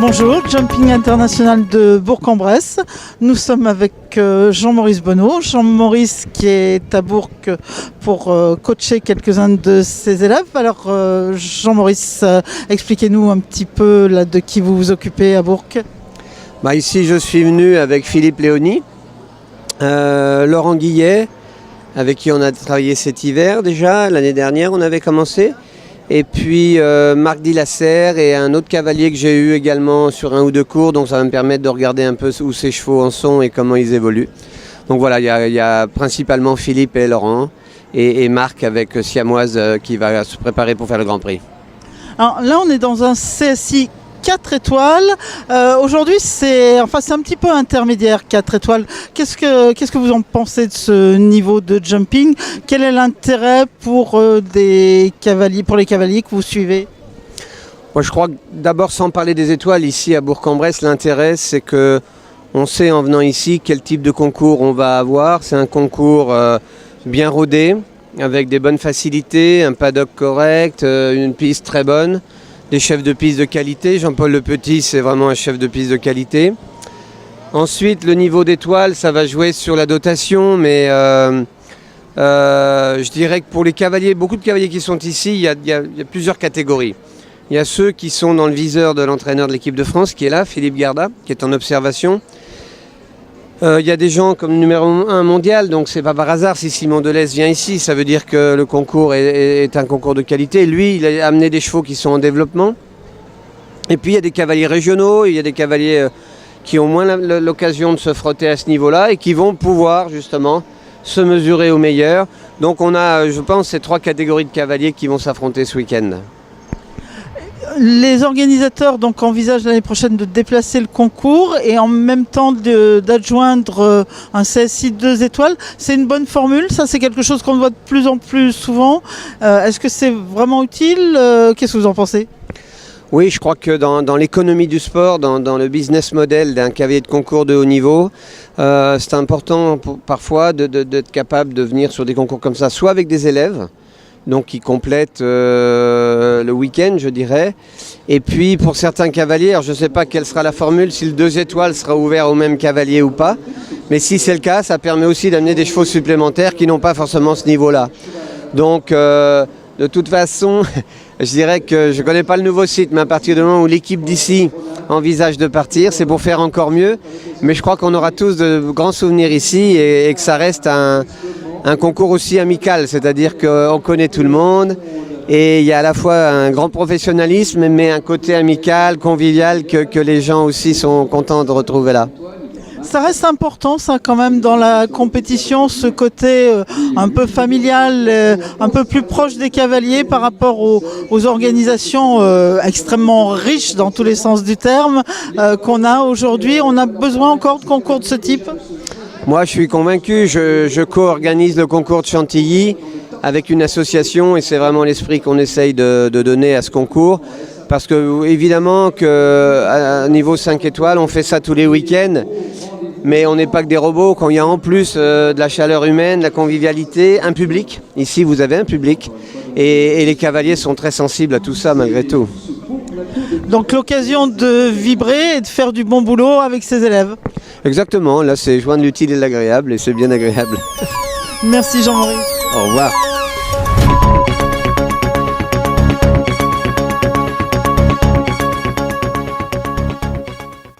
Bonjour, Jumping International de Bourg-en-Bresse. Nous sommes avec Jean-Maurice Bonneau. Jean-Maurice qui est à Bourg pour coacher quelques-uns de ses élèves. Alors Jean-Maurice, expliquez-nous un petit peu là, de qui vous vous occupez à Bourg. Ici je suis venu avec Philippe Léoni, Laurent Guillet, avec qui on a travaillé cet hiver déjà, l'année dernière on avait commencé. Et puis Marc Dilasserre et un autre cavalier que j'ai eu également sur un ou deux cours, donc ça va me permettre de regarder un peu où ces chevaux en sont et comment ils évoluent. Donc voilà, il y a principalement Philippe et Laurent et Marc avec Siamoise qui va se préparer pour faire le Grand Prix. Alors là on est dans un CSI 4 étoiles. Aujourd'hui c'est un petit peu intermédiaire 4 étoiles. Qu'est-ce que vous en pensez de ce niveau de jumping? Quel est l'intérêt pour les cavaliers que vous suivez? Moi je crois que d'abord, sans parler des étoiles, ici à Bourg-en-Bresse, l'intérêt c'est que on sait en venant ici quel type de concours on va avoir. C'est un concours bien rodé, avec des bonnes facilités, un paddock correct, une piste très bonne. Des chefs de piste de qualité. Jean-Paul Le Petit, c'est vraiment un chef de piste de qualité. Ensuite, le niveau d'étoiles, ça va jouer sur la dotation, mais je dirais que pour les cavaliers, beaucoup de cavaliers qui sont ici, il y a plusieurs catégories. Il y a ceux qui sont dans le viseur de l'entraîneur de l'équipe de France, qui est là, Philippe Garda, qui est en observation. Il y a des gens comme numéro 1 mondial, donc c'est pas par hasard si Simon Deleuze vient ici, ça veut dire que le concours est un concours de qualité. Lui, il a amené des chevaux qui sont en développement. Et puis il y a des cavaliers régionaux, il y a des cavaliers qui ont moins l'occasion de se frotter à ce niveau-là et qui vont pouvoir justement se mesurer au meilleur. Donc on a, je pense, ces trois catégories de cavaliers qui vont s'affronter ce week-end. Les organisateurs donc envisagent l'année prochaine de déplacer le concours et en même temps d'adjoindre un CSI 2 étoiles. C'est une bonne formule, ça c'est quelque chose qu'on voit de plus en plus souvent. Est-ce que c'est vraiment utile? Qu'est-ce que vous en pensez? Oui, je crois que dans l'économie du sport, dans le business model d'un cavalier de concours de haut niveau, c'est important parfois d'être capable de venir sur des concours comme ça, soit avec des élèves, donc qui complètent le week-end, je dirais. Et puis pour certains cavaliers, alors je ne sais pas quelle sera la formule, si le 2 étoiles sera ouvert au même cavalier ou pas, mais si c'est le cas, ça permet aussi d'amener des chevaux supplémentaires qui n'ont pas forcément ce niveau-là. Donc de toute façon, je dirais que je ne connais pas le nouveau site, mais à partir du moment où l'équipe d'ici envisage de partir, c'est pour faire encore mieux. Mais je crois qu'on aura tous de grands souvenirs ici et que ça reste un concours aussi amical, c'est-à-dire qu'on connaît tout le monde et il y a à la fois un grand professionnalisme mais un côté amical, convivial que les gens aussi sont contents de retrouver là. Ça reste important ça quand même dans la compétition, ce côté un peu familial, un peu plus proche des cavaliers par rapport aux organisations extrêmement riches dans tous les sens du terme qu'on a aujourd'hui. On a besoin encore de concours de ce type? Moi, je suis convaincu, je co-organise le concours de Chantilly avec une association et c'est vraiment l'esprit qu'on essaye de donner à ce concours. Parce que évidemment qu'à niveau 5 étoiles, on fait ça tous les week-ends, mais on n'est pas que des robots. Quand il y a en plus de la chaleur humaine, de la convivialité, un public, ici vous avez un public, et les cavaliers sont très sensibles à tout ça malgré tout. Donc l'occasion de vibrer et de faire du bon boulot avec ses élèves. Exactement, là c'est joindre l'utile et l'agréable et c'est bien agréable. Merci Jean-Maurice. Au revoir.